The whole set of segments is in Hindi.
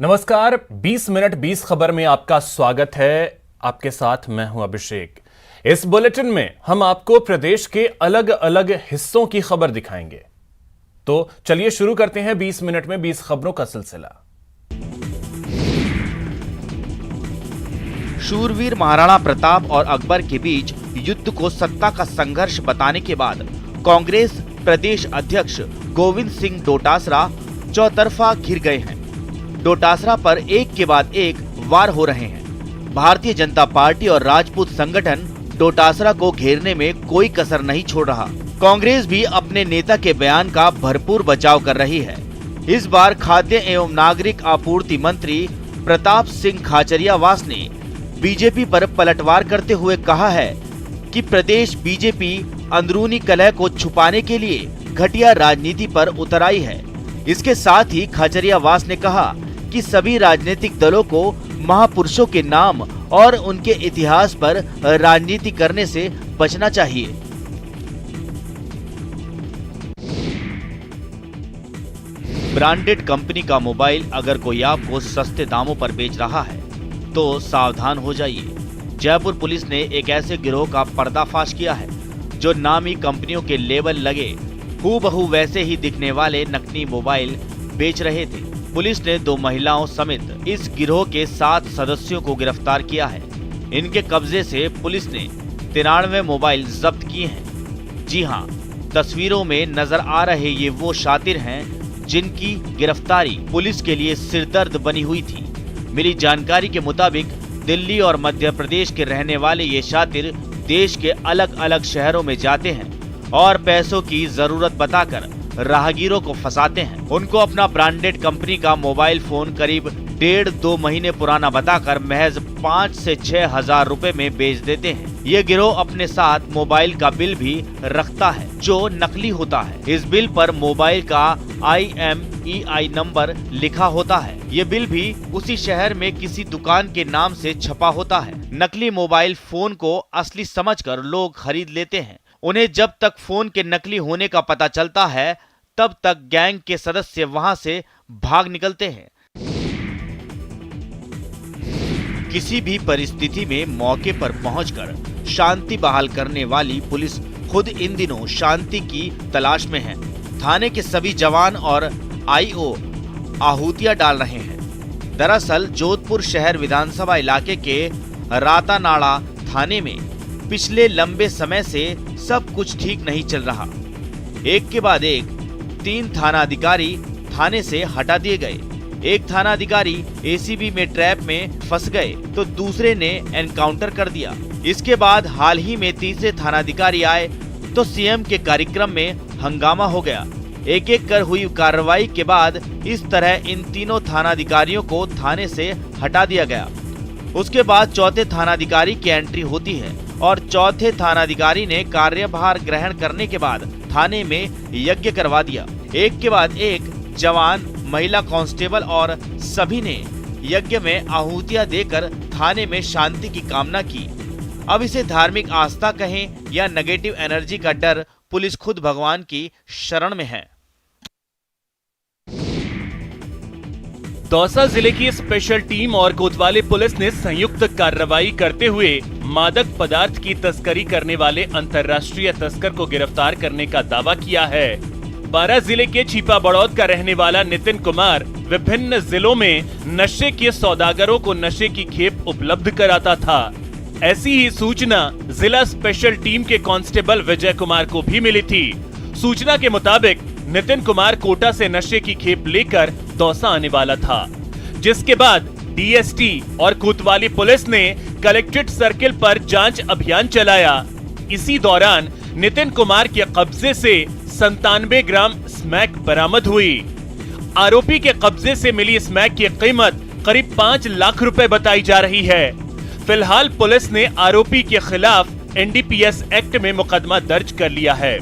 नमस्कार, 20 मिनट 20 खबर में आपका स्वागत है। आपके साथ मैं हूं अभिषेक। इस बुलेटिन में हम आपको प्रदेश के अलग अलग हिस्सों की खबर दिखाएंगे। तो चलिए शुरू करते हैं 20 मिनट में 20 खबरों का सिलसिला। शूरवीर महाराणा प्रताप और अकबर के बीच युद्ध को सत्ता का संघर्ष बताने के बाद कांग्रेस प्रदेश अध्यक्ष गोविंद सिंह डोटासरा चौतरफा घिर गए हैं। डोटासरा पर एक के बाद एक वार हो रहे हैं। भारतीय जनता पार्टी और राजपूत संगठन डोटासरा को घेरने में कोई कसर नहीं छोड़ रहा। कांग्रेस भी अपने नेता के बयान का भरपूर बचाव कर रही है। इस बार खाद्य एवं नागरिक आपूर्ति मंत्री प्रताप सिंह खाचरियावास ने बीजेपी पर पलटवार करते हुए कहा है कि प्रदेश बीजेपी अंदरूनी कलह को छुपाने के लिए घटिया राजनीति पर उतर आई है। इसके साथ ही खाचरियावास ने कहा कि सभी राजनीतिक दलों को महापुरुषों के नाम और उनके इतिहास पर राजनीति करने से बचना चाहिए। ब्रांडेड कंपनी का मोबाइल अगर कोई आपको सस्ते दामों पर बेच रहा है तो सावधान हो जाइए। जयपुर पुलिस ने एक ऐसे गिरोह का पर्दाफाश किया है जो नामी कंपनियों के लेबल लगे हूबहू वैसे ही दिखने वाले नकली मोबाइल बेच रहे थे। पुलिस ने 2 महिलाओं समेत इस गिरोह के 7 सदस्यों को गिरफ्तार किया है। इनके कब्जे से पुलिस ने 93 मोबाइल जब्त किए हैं। जी हां, तस्वीरों में नजर आ रहे ये वो शातिर हैं जिनकी गिरफ्तारी पुलिस के लिए सिरदर्द बनी हुई थी। मिली जानकारी के मुताबिक दिल्ली और मध्य प्रदेश के रहने वाले ये शातिर देश के अलग अलग शहरों में जाते हैं और पैसों की जरूरत बताकर राहगीरों को फंसाते हैं। उनको अपना ब्रांडेड कंपनी का मोबाइल फोन करीब 1.5-2 महीने पुराना बताकर महज 5 से 6 हजार रुपए में बेच देते हैं। ये गिरोह अपने साथ मोबाइल का बिल भी रखता है जो नकली होता है। इस बिल पर मोबाइल का IMEI नंबर लिखा होता है। ये बिल भी उसी शहर में किसी दुकान के नाम से छपा होता है। नकली मोबाइल फोन को असली समझकर लोग खरीद लेते हैं। उन्हें जब तक फोन के नकली होने का पता चलता है तब तक गैंग के सदस्य वहां से भाग निकलते हैं। किसी भी परिस्थिति में मौके पर पहुंचकर शांति बहाल करने वाली पुलिस खुद इन दिनों शांति की तलाश में है। थाने के सभी जवान और IO आहुतियां डाल रहे हैं। दरअसल जोधपुर शहर विधानसभा इलाके के रातानाड़ा थाने में पिछले लंबे समय से सब कुछ ठीक नहीं चल रहा। एक के बाद एक 3 थानाधिकारी थाने से हटा दिए गए। एक थानाधिकारी ACB में ट्रैप में फंस गए तो दूसरे ने एनकाउंटर कर दिया। इसके बाद हाल ही में तीसरे थानाधिकारी आए तो CM के कार्यक्रम में हंगामा हो गया। एक एक कर हुई कार्रवाई के बाद इस तरह इन तीनों थानाधिकारियों को थाने से हटा दिया गया। उसके बाद चौथे थानाधिकारी की एंट्री होती है और चौथे थानाधिकारी ने कार्यभार ग्रहण करने के बाद थाने में यज्ञ करवा दिया। एक के बाद एक जवान, महिला कांस्टेबल और सभी ने यज्ञ में आहुतियां देकर थाने में शांति की कामना की। अब इसे धार्मिक आस्था कहें या नेगेटिव एनर्जी का डर, पुलिस खुद भगवान की शरण में है। दौसा जिले की स्पेशल टीम और कोतवाली पुलिस ने संयुक्त कार्रवाई करते हुए मादक पदार्थ की तस्करी करने वाले अंतर्राष्ट्रीय तस्कर को गिरफ्तार करने का दावा किया है। बारां जिले के छिपा बड़ौद का रहने वाला नितिन कुमार विभिन्न जिलों में नशे के सौदागरों को नशे की खेप उपलब्ध कराता था। ऐसी ही सूचना जिला स्पेशल टीम के कांस्टेबल विजय कुमार को भी मिली थी। सूचना के मुताबिक नितिन कुमार कोटा से नशे की खेप लेकर दौसा आने वाला था, जिसके बाद DST और कोतवाली पुलिस ने कलेक्ट्रेट सर्किल पर जांच अभियान चलाया। इसी दौरान नितिन कुमार के कब्जे से 97 ग्राम स्मैक बरामद हुई। आरोपी के कब्जे से मिली स्मैक की कीमत करीब 5 लाख रुपए बताई जा रही है। फिलहाल पुलिस ने आरोपी के खिलाफ NDPS एक्ट में मुकदमा दर्ज कर लिया है।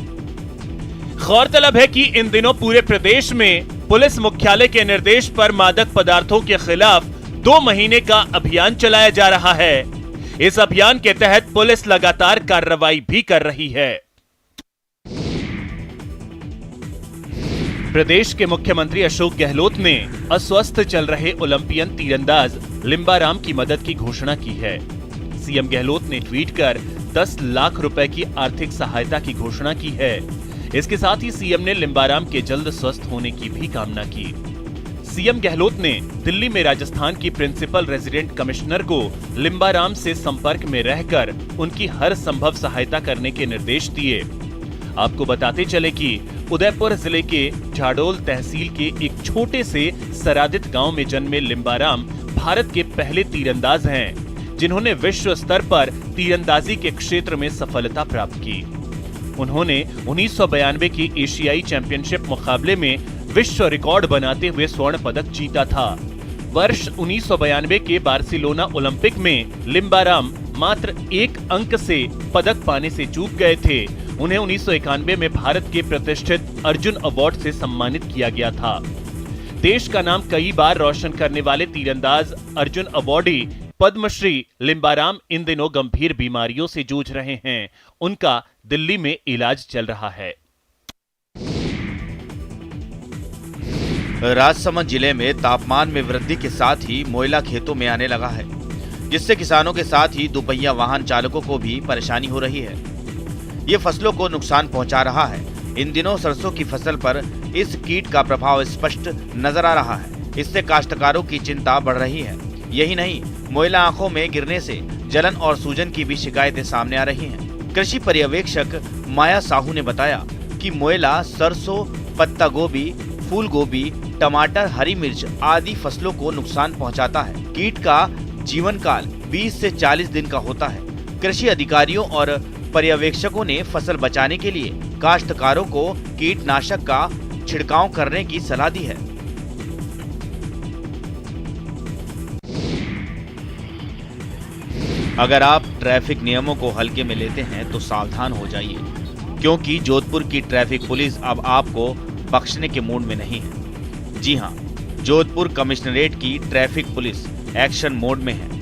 गौरतलब है कि इन दिनों पूरे प्रदेश में पुलिस मुख्यालय के निर्देश पर मादक पदार्थों के खिलाफ 2 महीने का अभियान चलाया जा रहा है। इस अभियान के तहत पुलिस लगातार कार्रवाई भी कर रही है। प्रदेश के मुख्यमंत्री अशोक गहलोत ने अस्वस्थ चल रहे ओलंपियन तीरंदाज लिम्बाराम की मदद की घोषणा की है। सीएम गहलोत ने ट्वीट कर 10 लाख रुपए की आर्थिक सहायता की घोषणा की है। इसके साथ ही सीएम ने लिम्बाराम के जल्द स्वस्थ होने की भी कामना की। सीएम गहलोत ने दिल्ली में राजस्थान की प्रिंसिपल रेजिडेंट कमिश्नर को लिम्बाराम से संपर्क में रहकर उनकी हर संभव सहायता करने के निर्देश दिए। आपको बताते चले कि उदयपुर जिले के झाडोल तहसील के एक छोटे से सरादित गांव में जन्मे लिम्बाराम भारत के पहले तीरंदाज हैं, जिन्होंने विश्व स्तर पर तीरंदाजी के क्षेत्र में सफलता प्राप्त की। उन्होंने 1992 की एशियाई चैंपियनशिप मुकाबले में विश्व रिकॉर्ड बनाते हुए स्वर्ण पदक जीता था। वर्ष 1992 के बार्सिलोना ओलंपिक में लिम्बाराम मात्र 1 अंक से पदक पाने से चूक गए थे। उन्हें 1991 में भारत के प्रतिष्ठित अर्जुन अवार्ड से सम्मानित किया गया था। देश का नाम कई बार रोशन करने वाले तीरंदाज अर्जुन अवार्डी पद्मश्री लिम्बाराम इन दिनों गंभीर बीमारियों से जूझ रहे हैं। उनका दिल्ली में इलाज चल रहा है। राजसमंद जिले में तापमान में वृद्धि के साथ ही मोयला खेतों में आने लगा है, जिससे किसानों के साथ ही दुपहिया वाहन चालकों को भी परेशानी हो रही है। ये फसलों को नुकसान पहुंचा रहा है। इन दिनों सरसों की फसल पर इस कीट का प्रभाव स्पष्ट नजर आ रहा है। इससे काश्तकारों की चिंता बढ़ रही है। यही नहीं, मोयला आंखों में गिरने से जलन और सूजन की भी शिकायतें सामने आ रही हैं। कृषि पर्यवेक्षक माया साहू ने बताया कि मोयला सरसों, पत्ता गोभी, फूल गोभी, टमाटर, हरी मिर्च आदि फसलों को नुकसान पहुंचाता है। कीट का जीवन काल 20 से 40 दिन का होता है। कृषि अधिकारियों और पर्यवेक्षकों ने फसल बचाने के लिए काश्तकारों को कीटनाशक का छिड़काव करने की सलाह दी है। अगर आप ट्रैफिक नियमों को हल्के में लेते हैं तो सावधान हो जाइए, क्योंकि जोधपुर की ट्रैफिक पुलिस अब आपको बख्शने के मूड में नहीं है। जी हां, जोधपुर कमिश्नरेट की ट्रैफिक पुलिस एक्शन मोड में है।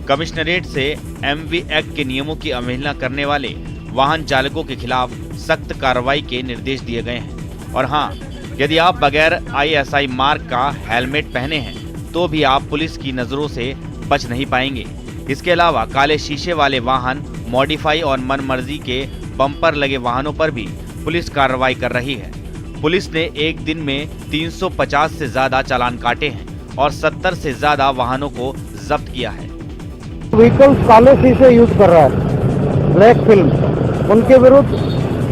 कमिश्नरेट से एमवी एक्ट के नियमों की अवहेलना करने वाले वाहन चालकों के खिलाफ सख्त कार्रवाई के निर्देश दिए गए हैं। और हां, यदि आप बगैर ISI मार्क का हेलमेट पहने हैं तो भी आप पुलिस की नजरों से बच नहीं पाएंगे। इसके अलावा काले शीशे वाले वाहन, मॉडिफाई और मनमर्जी के बम्पर लगे वाहनों पर भी पुलिस कार्रवाई कर रही है। पुलिस ने एक दिन में 350 से ज्यादा चालान काटे हैं और 70 से ज्यादा वाहनों को जब्त किया है। व्हीकल्स काले शीशे यूज कर रहा है, ब्लैक फिल्म, उनके विरुद्ध,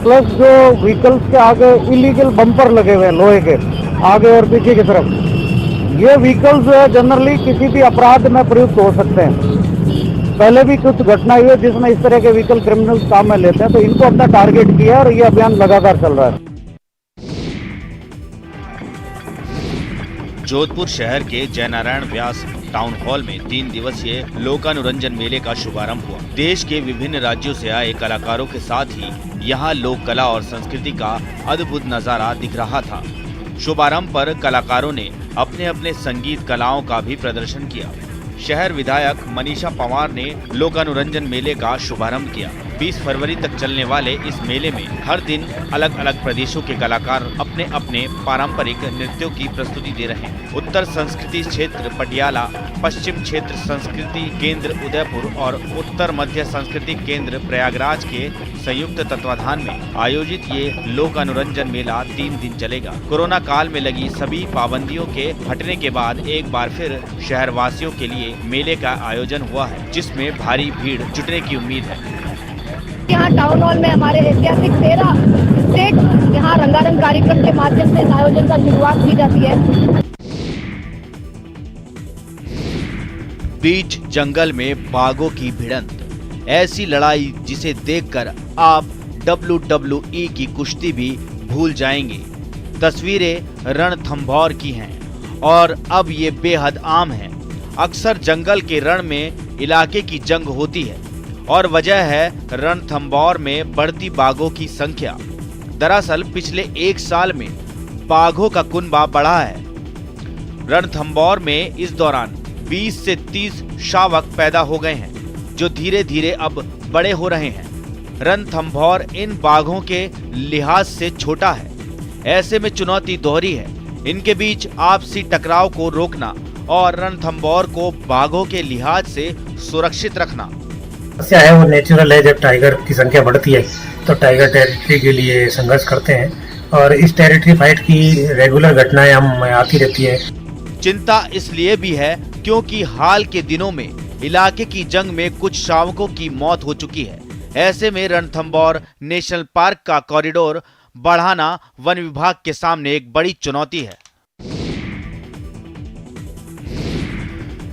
प्लस जो व्हीकल्स के आगे इलीगल बम्पर लगे हुए हैं लोहे के आगे और पीछे की तरफ, ये व्हीकल्स जो है जनरली किसी भी अपराध में प्रयुक्त हो सकते हैं। पहले भी कुछ घटना हुई है जिसमें इस तरह के व्हीकल क्रिमिनल्स काम में लेते हैं, तो इनको अपना टारगेट किया और ये अभियान लगातार चल रहा है। जोधपुर शहर के जयनारायण व्यास टाउन हॉल में 3 दिवसीय लोकानुरंजन मेले का शुभारंभ हुआ। देश के विभिन्न राज्यों से आए कलाकारों के साथ ही यहाँ लोक कला और संस्कृति का अद्भुत नजारा दिख रहा था। शुभारंभ पर कलाकारों ने अपने अपने संगीत कलाओं का भी प्रदर्शन किया। शहर विधायक मनीषा पंवार ने लोकानुरंजन मेले का शुभारंभ किया। 20 फरवरी तक चलने वाले इस मेले में हर दिन अलग अलग प्रदेशों के कलाकार अपने अपने पारंपरिक नृत्यों की प्रस्तुति दे रहे हैं। उत्तर संस्कृति क्षेत्र पटियाला, पश्चिम क्षेत्र संस्कृति केंद्र उदयपुर और उत्तर मध्य संस्कृति केंद्र प्रयागराज के संयुक्त तत्वाधान में आयोजित ये लोकानुरंजन मेला 3 दिन चलेगा। कोरोना काल में लगी सभी पाबंदियों के हटने के बाद एक बार फिर शहर वासियों के लिए मेले का आयोजन हुआ है, जिसमें भारी भीड़ जुटने की उम्मीद है। यहाँ टाउन हॉल में हमारे ऐतिहासिक 13 स्टेट यहाँ रंगारंग कार्यक्रम के माध्यम से इस आयोजन का शुरुआत की जाती है। बीच जंगल में बाघों की भिड़ंत, ऐसी लड़ाई जिसे देखकर आप WWE की कुश्ती भी भूल जाएंगे। तस्वीरें रणथंभौर की हैं और अब ये बेहद आम है। अक्सर जंगल के रण में इलाके की जंग होती है और वजह है रणथंभौर में बढ़ती बाघों की संख्या। दरअसल पिछले 1 साल में बाघों का कुनबा बढ़ा है। रणथंभौर में इस दौरान 20 से 30 शावक पैदा हो गए हैं, जो धीरे धीरे अब बड़े हो रहे हैं। रणथंभौर इन बाघों के लिहाज से छोटा है, ऐसे में चुनौती दोहरी है। इनके बीच आपसी टकराव को रोकना और रणथंभौर को बाघों के लिहाज से सुरक्षित रखना। समस्या है वो नेचुरल है। जब टाइगर की संख्या बढ़ती है तो टाइगर टेरिटरी के लिए संघर्ष करते हैं और इस टेरिटरी फाइट की रेगुलर घटनाएं हम आती रहती है। चिंता इसलिए भी है क्योंकि हाल के दिनों में इलाके की जंग में कुछ शावकों की मौत हो चुकी है। ऐसे में रणथंभौर नेशनल पार्क का कॉरिडोर बढ़ाना वन विभाग के सामने एक बड़ी चुनौती है।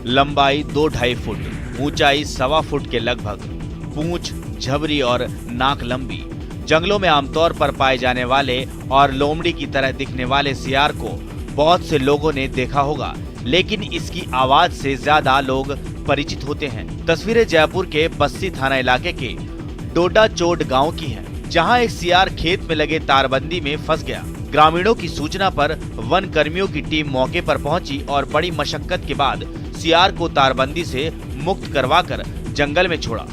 लंबाई 2-2.5 फुट, ऊंचाई 1.25 फुट के लगभग, पूंछ, झबरी और नाक लंबी। जंगलों में आमतौर पर पाए जाने वाले और लोमड़ी की तरह दिखने वाले सियार को बहुत से लोगों ने देखा होगा, लेकिन इसकी आवाज से ज्यादा लोग परिचित होते हैं। तस्वीरें जयपुर के बस्सी थाना इलाके के डोडा चोट गांव की हैं, जहां एक सियार खेत में लगे तारबंदी में फंस गया। ग्रामीणों की सूचना पर वन कर्मियों की टीम मौके पर पहुंची और बड़ी मशक्कत के बाद सियार को तारबंदी से मुक्त करवाकर जंगल में छोड़ा।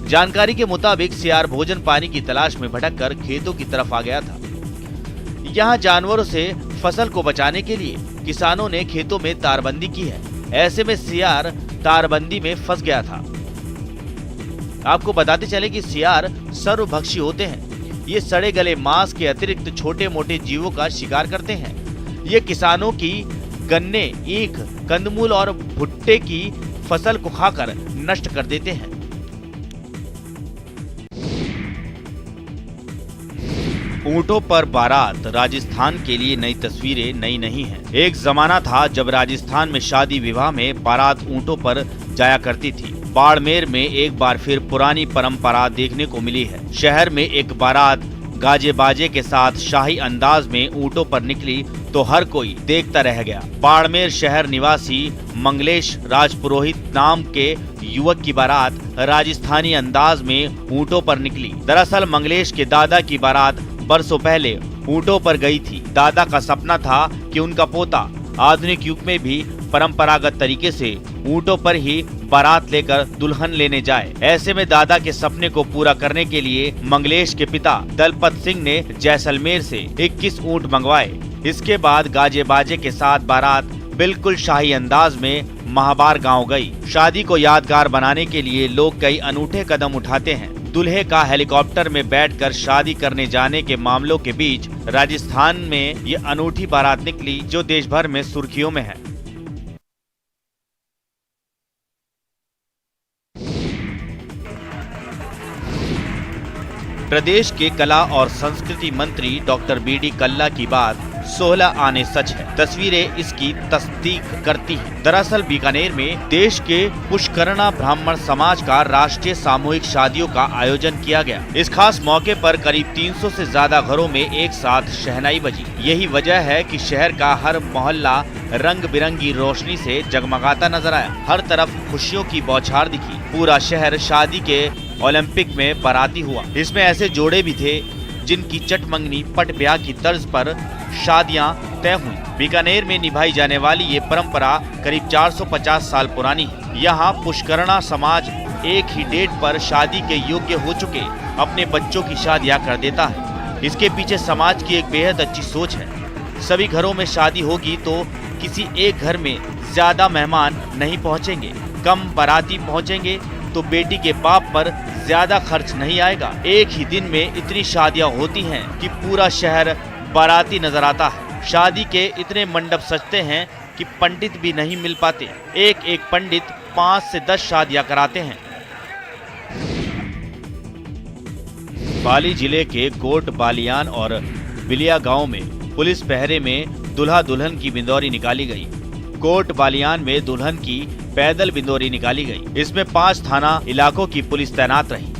जानकारी के मुताबिक सियार भोजन पानी की तलाश में भटककर खेतों की तरफ आ गया था। यहाँ जानवरों से फसल को बचाने के लिए किसानों ने खेतों में तारबंदी की है। ऐसे में सियार तारबंदी में फंस गया था। आपको बताते चले कि सियार सर्वभक्षी होते हैं। ये सड़े गले मांस के अतिरिक्त छोटे मोटे जीवों का शिकार करते हैं। ये किसानों की गन्ने, ईख, कंदमूल और भुट्टे की फसल को खाकर नष्ट कर देते हैं। ऊंटों पर बारात राजस्थान के लिए नई तस्वीरें नई नहीं हैं। एक जमाना था जब राजस्थान में शादी विवाह में बारात ऊंटों पर जाया करती थी। बाड़मेर में एक बार फिर पुरानी परंपरा देखने को मिली है। शहर में एक बारात गाजे बाजे के साथ शाही अंदाज में ऊंटों पर निकली तो हर कोई देखता रह गया। बाड़मेर शहर निवासी मंगलेश राजपुरोहित नाम के युवक की बारात राजस्थानी अंदाज में ऊंटों पर निकली। दरअसल मंगलेश के दादा की बारात बरसों पहले ऊंटों पर गई थी। दादा का सपना था कि उनका पोता आधुनिक युग में भी परंपरागत तरीके से ऊंटों पर ही बारात लेकर दुल्हन लेने जाए। ऐसे में दादा के सपने को पूरा करने के लिए मंगलेश के पिता दलपत सिंह ने जैसलमेर से 21 ऊंट मंगवाए। इसके बाद गाजे बाजे के साथ बारात बिल्कुल शाही अंदाज में महाबार गांव गई। शादी को यादगार बनाने के लिए लोग कई अनूठे कदम उठाते हैं। दूल्हे का हेलीकॉप्टर में बैठकर शादी करने जाने के मामलों के बीच राजस्थान में ये अनूठी बारात निकली जो देश भर में सुर्खियों में है। प्रदेश के कला और संस्कृति मंत्री डॉक्टर बी.डी. कल्ला की बात 16 आने सच है। तस्वीरें इसकी तस्दीक करती हैं। दरअसल बीकानेर में देश के पुष्करणा ब्राह्मण समाज का राष्ट्रीय सामूहिक शादियों का आयोजन किया गया। इस खास मौके पर करीब 300 से ज्यादा घरों में एक साथ शहनाई बजी। यही वजह है कि शहर का हर मोहल्ला रंग बिरंगी रोशनी से जगमगाता नजर आया। हर तरफ खुशियों की बौछार दिखी। पूरा शहर शादी के ओलंपिक में बाराती हुआ। इसमें ऐसे जोड़े भी थे जिनकी चटमंगनी पट ब्याह की तर्ज पर शादियां तय हुई। बीकानेर में निभाई जाने वाली ये परंपरा करीब 450 साल पुरानी है। यहाँ पुष्करणा समाज एक ही डेट पर शादी के योग्य हो चुके अपने बच्चों की शादियां कर देता है। इसके पीछे समाज की एक बेहद अच्छी सोच है। सभी घरों में शादी होगी तो किसी एक घर में ज्यादा मेहमान नहीं पहुँचेंगे, कम बाराती पहुँचेंगे तो बेटी के बाप पर ज्यादा खर्च नहीं आएगा। एक ही दिन में इतनी शादियां होती हैं कि पूरा शहर बाराती नजर आता है। शादी के इतने मंडप सजते हैं कि पंडित भी नहीं मिल पाते। एक एक पंडित 5 से 10 शादियां कराते हैं। पाली जिले के कोट बालियान और बिलिया गांव में पुलिस पहरे में दुल्हा दुल्हन की बिंदौरी निकाली गई। कोट बालियान में दुल्हन की पैदल बिंदौरी निकाली गई। इसमें 5 थाना इलाकों की पुलिस तैनात रही।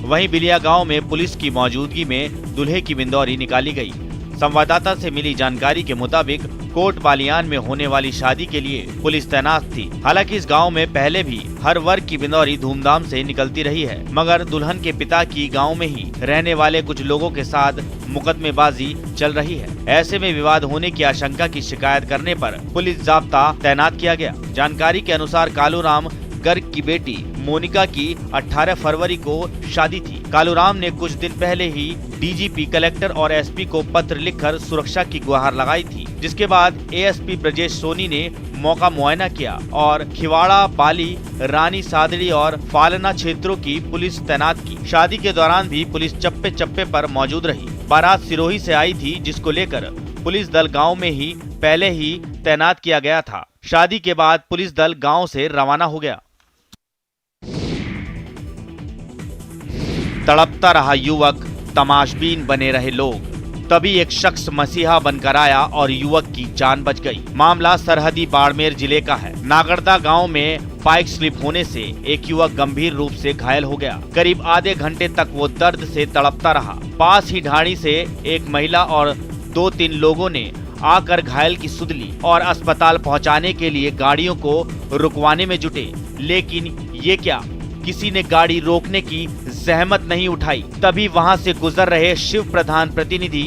वहीं बिलिया गांव में पुलिस की मौजूदगी में दुल्हे की बिंदौरी निकाली गई। संवाददाता से मिली जानकारी के मुताबिक कोट बालियान में होने वाली शादी के लिए पुलिस तैनात थी। हालांकि इस गांव में पहले भी हर वर्ग की बिंदौरी धूमधाम से निकलती रही है, मगर दुल्हन के पिता की गांव में ही रहने वाले कुछ लोगों के साथ मुकदमेबाजी चल रही है। ऐसे में विवाद होने की आशंका की शिकायत करने पर पुलिस जाब्ता तैनात किया गया। जानकारी के अनुसार कालूराम गर्ग की बेटी मोनिका की 18 फरवरी को शादी थी। कालूराम ने कुछ दिन पहले ही डीजीपी, कलेक्टर और एसपी को पत्र लिखकर सुरक्षा की गुहार लगाई थी, जिसके बाद एएसपी ब्रजेश सोनी ने मौका मुआयना किया और खिवाड़ा, बाली, रानी सादड़ी और फालना क्षेत्रों की पुलिस तैनात की। शादी के दौरान भी पुलिस चप्पे चप्पे पर मौजूद रही। बारात सिरोही से आई थी, जिसको लेकर पुलिस दल गांव में ही पहले ही तैनात किया गया था। शादी के बाद पुलिस दल गांव से रवाना हो गया। तड़पता रहा युवक, तमाशबीन बने रहे लोग। तभी एक शख्स मसीहा बनकर आया और युवक की जान बच गई। मामला सरहदी बाड़मेर जिले का है। नागरदा गांव में बाइक स्लिप होने से एक युवक गंभीर रूप से घायल हो गया। करीब आधे घंटे तक वो दर्द से तड़पता रहा। पास ही ढाणी से एक महिला और 2-3 लोगों ने आकर घायल की सुध ली और अस्पताल पहुंचाने के लिए गाड़ियों को रुकवाने में जुटे, लेकिन ये क्या, किसी ने गाड़ी रोकने की जहमत नहीं उठाई। तभी वहां से गुजर रहे शिव प्रधान प्रतिनिधि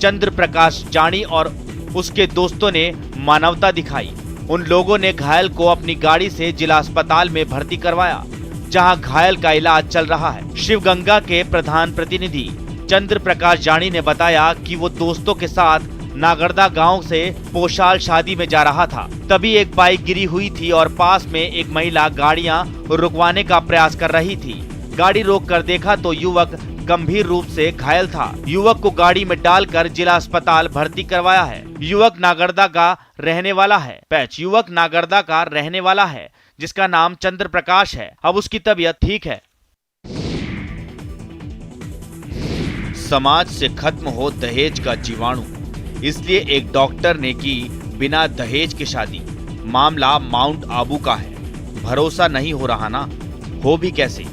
चंद्र प्रकाश जानी और उसके दोस्तों ने मानवता दिखाई। उन लोगों ने घायल को अपनी गाड़ी से जिला अस्पताल में भर्ती करवाया, जहां घायल का इलाज चल रहा है। शिवगंगा के प्रधान प्रतिनिधि चंद्र प्रकाश जानी ने बताया कि वो दोस्तों के साथ नागरदा गांव से पोशाल शादी में जा रहा था। तभी एक बाइक गिरी हुई थी और पास में एक महिला गाड़ियां रुकवाने का प्रयास कर रही थी। गाड़ी रोककर देखा तो युवक गंभीर रूप से घायल था। युवक को गाड़ी में डालकर जिला अस्पताल भर्ती करवाया है। युवक नागरदा का रहने वाला है। युवक नागरदा का रहने वाला है, जिसका नाम चंद्र प्रकाश है। अब उसकी तबीयत ठीक है। समाज से खत्म हो दहेज का जीवाणु, इसलिए एक डॉक्टर ने की बिना दहेज की शादी। मामला माउंट आबू का है। भरोसा नहीं हो रहा ना, हो भी कैसे।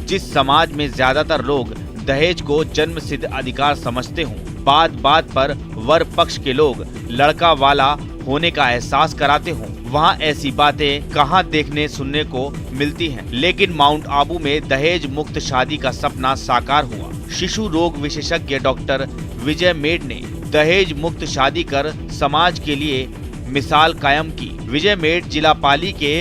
जिस समाज में ज्यादातर लोग दहेज को जन्म सिद्ध अधिकार समझते हों, बात बात पर वर पक्ष के लोग लड़का वाला होने का एहसास कराते हों, वहाँ ऐसी बातें कहाँ देखने सुनने को मिलती हैं। लेकिन माउंट आबू में दहेज मुक्त शादी का सपना साकार हुआ। शिशु रोग विशेषज्ञ डॉक्टर विजय मेड ने दहेज मुक्त शादी कर समाज के लिए मिसाल कायम की। विजय मेड जिला पाली के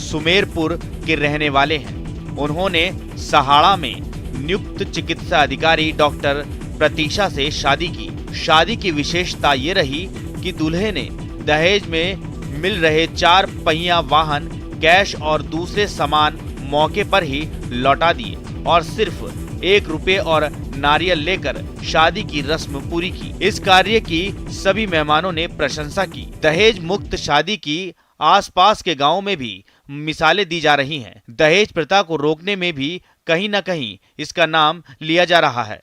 सुमेरपुर के रहने वाले हैं। उन्होंने सहाड़ा में नियुक्त चिकित्सा अधिकारी डॉक्टर प्रतीक्षा से शादी की। शादी की विशेषता ये रही कि दूल्हे ने दहेज में मिल रहे 4 पहिया वाहन, कैश और दूसरे सामान मौके पर ही लौटा दिए और सिर्फ 1 रुपये और नारियल लेकर शादी की रस्म पूरी की। इस कार्य की सभी मेहमानों ने प्रशंसा की। दहेज मुक्त शादी की आसपास के गांवों में भी मिसालें दी जा रही हैं। दहेज प्रथा को रोकने में भी कहीं न कहीं इसका नाम लिया जा रहा है।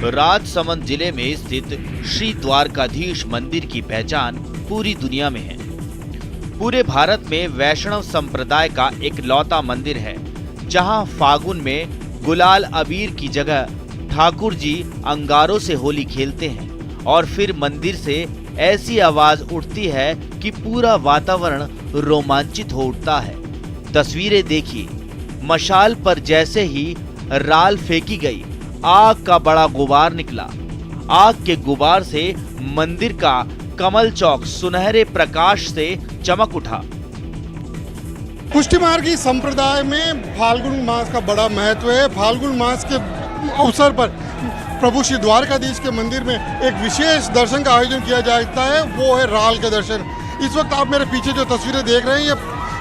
राजसमंद जिले में स्थित श्री द्वारकाधीश मंदिर की पहचान पूरी दुनिया में है। पूरे भारत में वैष्णव संप्रदाय का एक लौता मंदिर है, जहां फागुन में गुलाल अबीर की जगह ठाकुर जी अंगारों से होली खेलते हैं और फिर मंदिर से ऐसी आवाज उठती है कि पूरा वातावरण रोमांचित हो उठता है। तस्वीरें देखिए, मशाल पर जैसे ही राल फेंकी गई, आग का बड़ा गुबार निकला। आग के गुबार से मंदिर का कमल चौक सुनहरे प्रकाश से चमक उठा। कुष्टिमार्गी संप्रदाय में फाल्गुन मास का बड़ा महत्व है। फाल्गुन मास के अवसर पर प्रभु श्री द्वारकाधीश के मंदिर में एक विशेष दर्शन का आयोजन किया जाता है, वो है राल के दर्शन। इस वक्त आप मेरे पीछे जो तस्वीरें देख रहे हैं, ये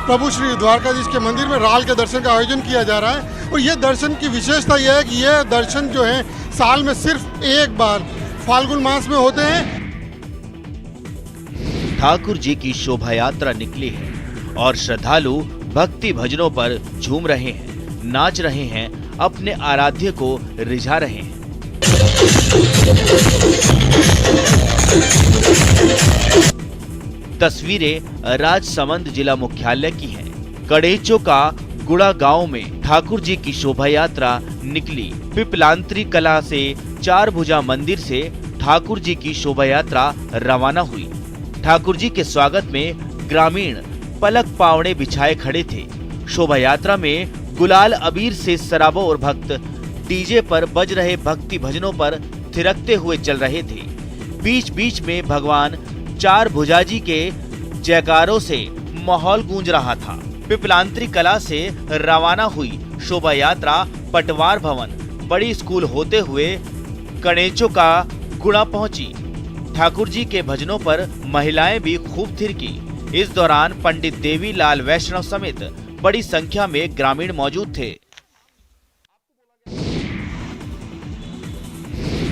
प्रभु श्री द्वारकाधीश के मंदिर में राल के दर्शन का आयोजन किया जा रहा है। और ये दर्शन की विशेषता यह है कि यह दर्शन जो है साल में सिर्फ एक बार फाल्गुन मास में होते हैं। ठाकुर जी की शोभा यात्रा निकली है और श्रद्धालु भक्ति भजनों पर झूम रहे हैं, नाच रहे हैं, अपने आराध्य को रिझा रहे हैं। तस्वीरें राजसमंद जिला मुख्यालय की हैं। कड़ेचो का गुड़ा गांव में ठाकुर जी की शोभा यात्रा निकली। पिपलांत्री कला से 4 भुजा मंदिर से ठाकुर जी की शोभा यात्रा रवाना हुई। ठाकुर जी के स्वागत में ग्रामीण पलक पावड़े बिछाए खड़े थे। शोभा यात्रा में गुलाल अबीर से सराबोर भक्त डीजे पर बज रहे भक्ति भजनों पर थिरकते हुए चल रहे थे। बीच बीच में भगवान 4 भुजाजी के जयकारों से माहौल गूंज रहा था। पिपलांत्री कला से रवाना हुई शोभा यात्रा पटवार भवन बड़ी स्कूल होते हुए कणेचों का गुणा पहुंची। ठाकुर जी के भजनों पर महिलाएं भी खूब थिरकी। इस दौरान पंडित देवी लाल वैष्णव समेत बड़ी संख्या में ग्रामीण मौजूद थे।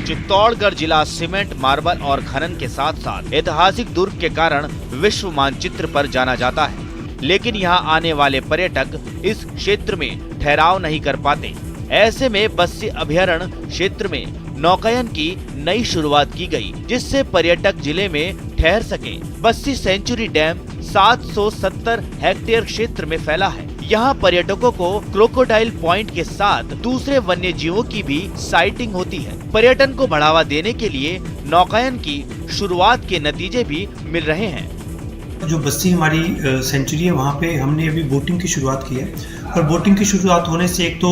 चित्तौड़गढ़ जिला सीमेंट, मार्बल और खनन के साथ साथ ऐतिहासिक दुर्ग के कारण विश्व मानचित्र पर जाना जाता है, लेकिन यहाँ आने वाले पर्यटक इस क्षेत्र में ठहराव नहीं कर पाते। ऐसे में बस्सी अभयारण्य क्षेत्र में नौकायन की नई शुरुआत की गई, जिससे पर्यटक जिले में ठहर सके। बस्सी सेंचुरी डैम 770 हेक्टेयर क्षेत्र में फैला है। यहाँ पर्यटकों को क्रोकोडाइल पॉइंट के साथ दूसरे वन्य जीवों की भी साइटिंग होती है। पर्यटन को बढ़ावा देने के लिए नौकायन की शुरुआत के नतीजे भी मिल रहे हैं। जो बस्ती हमारी सेंचुरी है, वहाँ पे हमने अभी बोटिंग की शुरुआत की है और बोटिंग की शुरुआत होने से एक तो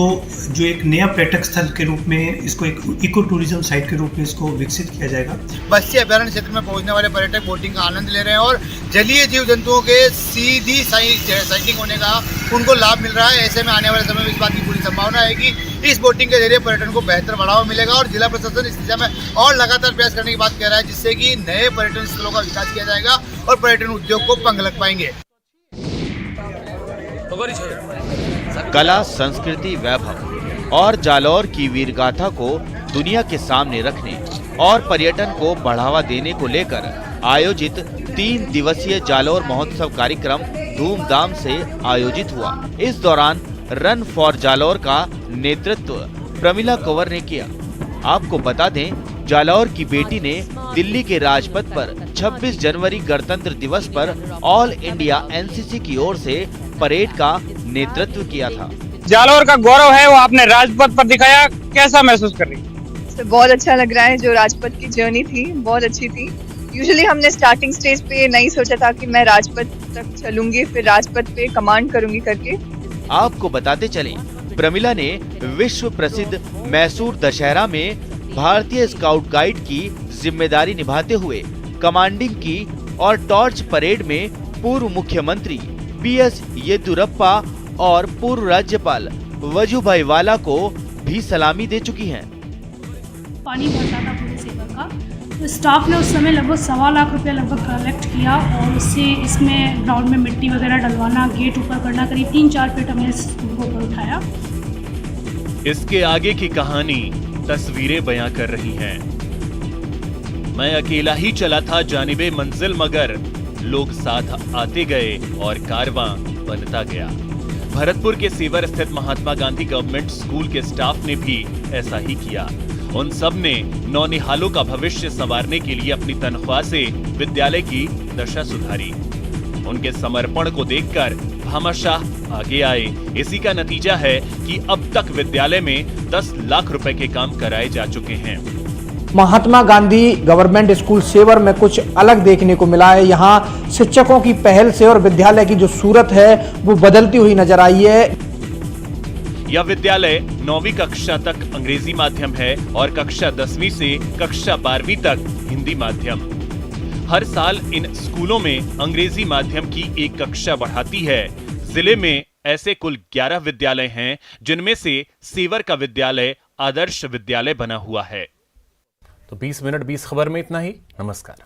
जो एक नया पर्यटक स्थल के रूप में इसको एक इको टूरिज्म साइट के रूप में इसको विकसित किया जाएगा। बस्ती अभयारण्य क्षेत्र में पहुंचने वाले पर्यटक बोटिंग का आनंद ले रहे हैं और जलीय जीव जंतुओं के सीधी साइटिंग होने का उनको लाभ मिल रहा है। ऐसे में आने वाले समय में इस बात की पूरी संभावना है कि इस बोटिंग के जरिए पर्यटन को बेहतर बढ़ावा मिलेगा और जिला प्रशासन इस दिशा में और लगातार प्रयास करने की बात कह रहा है, जिससे कि नए पर्यटन स्थलों का विकास किया जाएगा और पर्यटन उद्योग को पंख लग पाएंगे। कला, संस्कृति, वैभव और जालौर की वीर गाथा को दुनिया के सामने रखने और पर्यटन को बढ़ावा देने को लेकर आयोजित 3 दिवसीय जालौर महोत्सव कार्यक्रम धूमधाम से आयोजित हुआ। इस दौरान रन फॉर जालौर का नेतृत्व प्रमिला कंवर ने किया। आपको बता दें, जालौर की बेटी ने दिल्ली के राजपथ पर 26 जनवरी गणतंत्र दिवस पर ऑल इंडिया एनसीसी की ओर से परेड का नेतृत्व किया था। जालौर का गौरव है वो आपने राजपथ पर दिखाया, कैसा महसूस कर रही है? बहुत अच्छा लग रहा है। जो राजपथ की जर्नी थी बहुत अच्छी थी। यूजुअली हमने स्टार्टिंग स्टेज पे नहीं सोचा था कि मैं राजपथ तक चलूंगी, फिर राजपथ पे कमांड करूंगी करके। आपको बताते चले, प्रमिला ने विश्व प्रसिद्ध मैसूर दशहरा में भारतीय स्काउट गाइड की जिम्मेदारी निभाते हुए कमांडिंग की और टॉर्च परेड में पूर्व मुख्यमंत्री बीएस येदियुरप्पा और पूर्व राज्यपाल वजुभाई वाला को भी सलामी दे चुकी हैं। पानी भरता था पूरे सेवर का, तो स्टाफ ने उस समय लगभग 1.25 लाख रुपया लगभग कलेक्ट किया और उससे इसमें ग्राउंड में मिट्टी वगैरह डलवाना, गेट ऊपर करना, करीब 3-4 फीट हमने स्कूल को ऊपर उठाया। इसके आगे की कहानी तस्वीरें बयां कर रही हैं। मैं अकेला ही चला था जानिबे मंजिल, मगर लोग साथ आते गए और कारवां बनता गया। भरतपुर के सीवर स्थित महात्मा गांधी गवर्नमेंट स्कूल के स्टाफ ने भी ऐसा ही किया। उन सब ने नौनिहालों का भविष्य संवारने के लिए अपनी तनख्वाह से विद्यालय की दशा सुधारी। उनके समर्पण को देखकर भामाशाह आगे आए। इसी का नतीजा है कि अब तक विद्यालय में 10 लाख रुपए के काम कराए जा चुके हैं। Mahatma Gandhi government school saver में कुछ अलग देखने को मिला है। यहाँ शिक्षकों की पहल से और विद्यालय की जो सूरत है वो बदलती हुई नजर आई है। यह विद्यालय 9वीं कक्षा तक अंग्रेजी माध्यम है और कक्षा 10वीं से कक्षा 12वीं तक हिंदी माध्यम। हर साल इन स्कूलों में अंग्रेजी माध्यम की एक कक्षा बढ़ाती है। जिले में ऐसे कुल 11 विद्यालय हैं, जिनमें से सेवर का विद्यालय आदर्श विद्यालय बना हुआ है। तो 20 मिनट 20 खबर में इतना ही। नमस्कार।